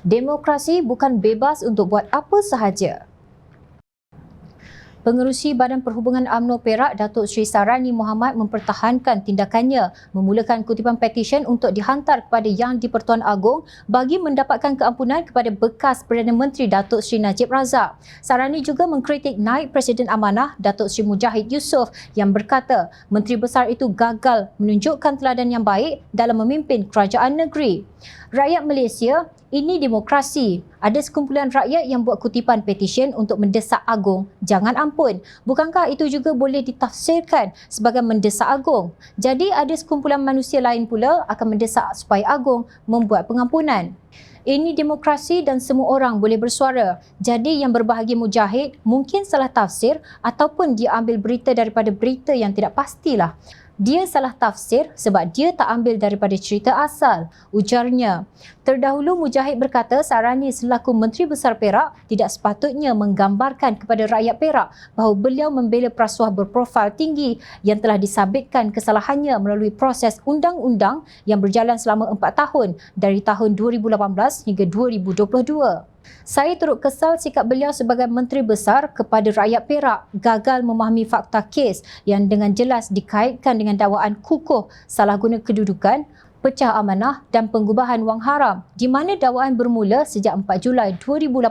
Demokrasi bukan bebas untuk buat apa sahaja. Pengerusi Badan Perhubungan UMNO Perak, Datuk Seri Sarani Mohamad mempertahankan tindakannya memulakan kutipan petisyen untuk dihantar kepada Yang di-Pertuan Agong bagi mendapatkan keampunan kepada bekas Perdana Menteri Datuk Seri Najib Razak. Sarani juga mengkritik Naib Presiden Amanah Datuk Seri Mujahid Yusof yang berkata Menteri Besar itu gagal menunjukkan teladan yang baik dalam memimpin kerajaan negeri. Rakyat Malaysia, ini demokrasi. Ada sekumpulan rakyat yang buat kutipan petisyen untuk mendesak Agong. Jangan ampun. Bukankah itu juga boleh ditafsirkan sebagai mendesak Agong? Jadi ada sekumpulan manusia lain pula akan mendesak supaya Agong membuat pengampunan. Ini demokrasi dan semua orang boleh bersuara. Jadi yang berbahagia Mujahid mungkin salah tafsir ataupun dia ambil berita daripada berita yang tidak pastilah. Dia salah tafsir sebab dia tak ambil daripada cerita asal, ujarnya. Terdahulu Mujahid berkata Sarani selaku Menteri Besar Perak tidak sepatutnya menggambarkan kepada rakyat Perak bahawa beliau membela perasuah berprofil tinggi yang telah disabitkan kesalahannya melalui proses undang-undang yang berjalan selama 4 tahun dari tahun 2018 hingga 2022. Saya turut kesal sikap beliau sebagai Menteri Besar kepada rakyat Perak gagal memahami fakta kes yang dengan jelas dikaitkan dengan dakwaan kukuh salah guna kedudukan, pecah amanah dan pengubahan wang haram di mana dakwaan bermula sejak 4 Julai 2018,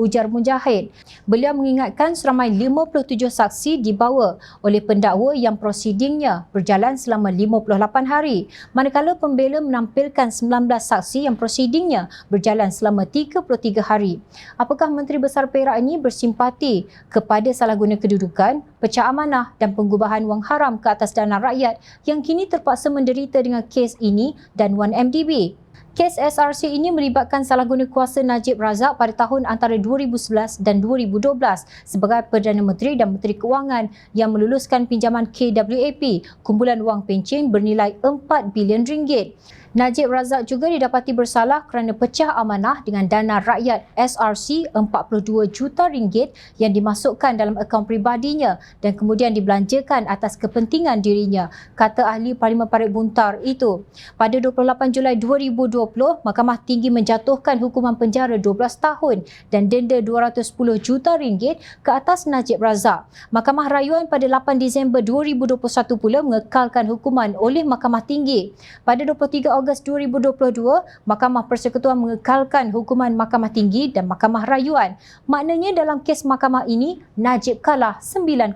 ujar Mujahid. Beliau mengingatkan seramai 57 saksi dibawa oleh pendakwa yang prosidingnya berjalan selama 58 hari, manakala pembela menampilkan 19 saksi yang prosidingnya berjalan selama 33 hari. Apakah Menteri Besar Perak ini bersimpati kepada salah guna kedudukan, pecah amanah dan pengubahan wang haram ke atas dana rakyat yang kini terpaksa menderita dengan kes ini dan 1MDB? Kes SRC ini melibatkan salah guna kuasa Najib Razak pada tahun antara 2011 dan 2012 sebagai Perdana Menteri dan Menteri Kewangan yang meluluskan pinjaman KWAP, kumpulan wang pencen bernilai 4 bilion ringgit. Najib Razak juga didapati bersalah kerana pecah amanah dengan dana rakyat SRC 42 juta ringgit yang dimasukkan dalam akaun peribadinya dan kemudian dibelanjakan atas kepentingan dirinya, kata ahli Parlimen Parit Buntar itu. Pada 28 Julai 2020, Mahkamah Tinggi menjatuhkan hukuman penjara 12 tahun dan denda 210 juta ringgit ke atas Najib Razak. Mahkamah Rayuan pada 8 Disember 2021 pula mengekalkan hukuman oleh Mahkamah Tinggi. Pada 23 Ogos 2022, Mahkamah Persekutuan mengekalkan hukuman Mahkamah Tinggi dan Mahkamah Rayuan. Maknanya dalam kes mahkamah ini, Najib kalah 9-0.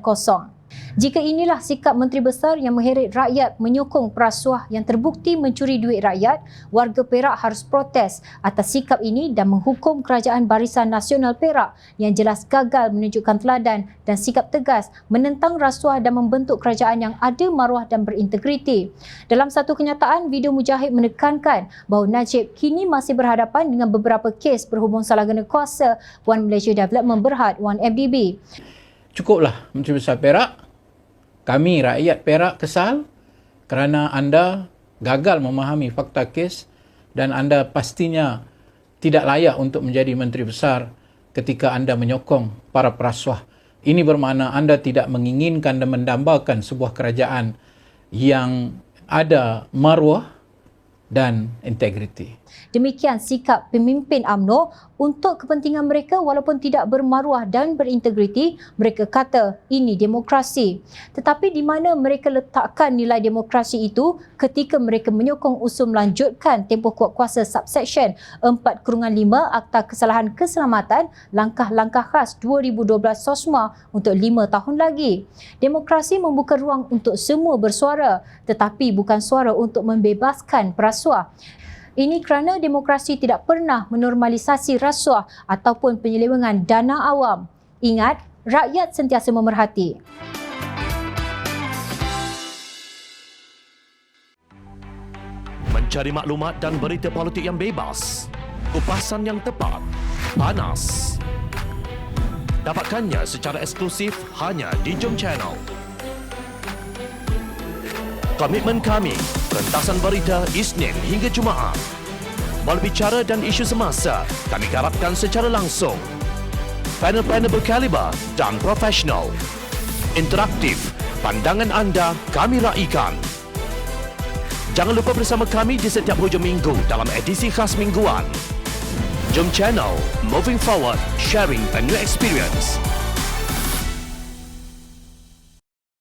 Jika inilah sikap Menteri Besar yang mengheret rakyat menyokong perasuah yang terbukti mencuri duit rakyat, warga Perak harus protes atas sikap ini dan menghukum Kerajaan Barisan Nasional Perak yang jelas gagal menunjukkan teladan dan sikap tegas menentang rasuah dan membentuk kerajaan yang ada maruah dan berintegriti. Dalam satu kenyataan, video Mujahid menekankan bahawa Najib kini masih berhadapan dengan beberapa kes berhubung salah guna kuasa One Malaysia Development Berhad 1MDB. Cukuplah Menteri Besar Perak. Kami rakyat Perak kesal kerana anda gagal memahami fakta kes dan anda pastinya tidak layak untuk menjadi Menteri Besar ketika anda menyokong para perasuah. Ini bermakna anda tidak menginginkan dan mendambakan sebuah kerajaan yang ada maruah dan integriti. Demikian sikap pemimpin UMNO untuk kepentingan mereka walaupun tidak bermaruah dan berintegriti. Mereka kata ini demokrasi. Tetapi di mana mereka letakkan nilai demokrasi itu ketika mereka menyokong usul melanjutkan tempoh kuat kuasa subsection 4/5 Akta Kesalahan Keselamatan langkah-langkah khas 2012 SOSMA untuk 5 tahun lagi. Demokrasi membuka ruang untuk semua bersuara tetapi bukan suara untuk membebaskan perasuah. Ini kerana demokrasi tidak pernah menormalisasi rasuah ataupun penyelewengan dana awam. Ingat, rakyat sentiasa memerhati. Mencari maklumat dan berita politik yang bebas, kupasan yang tepat, panas. Dapatkannya secara eksklusif hanya di Jom Channel. Komitmen kami, pentasan berita Isnin hingga Jumaat. Melalui cara dan isu semasa, kami garapkan secara langsung. Panel-panel berkaliber dan profesional. Interaktif, pandangan anda kami raikan. Jangan lupa bersama kami di setiap hujung minggu dalam edisi khas mingguan. Jom Channel, moving forward, sharing a new experience.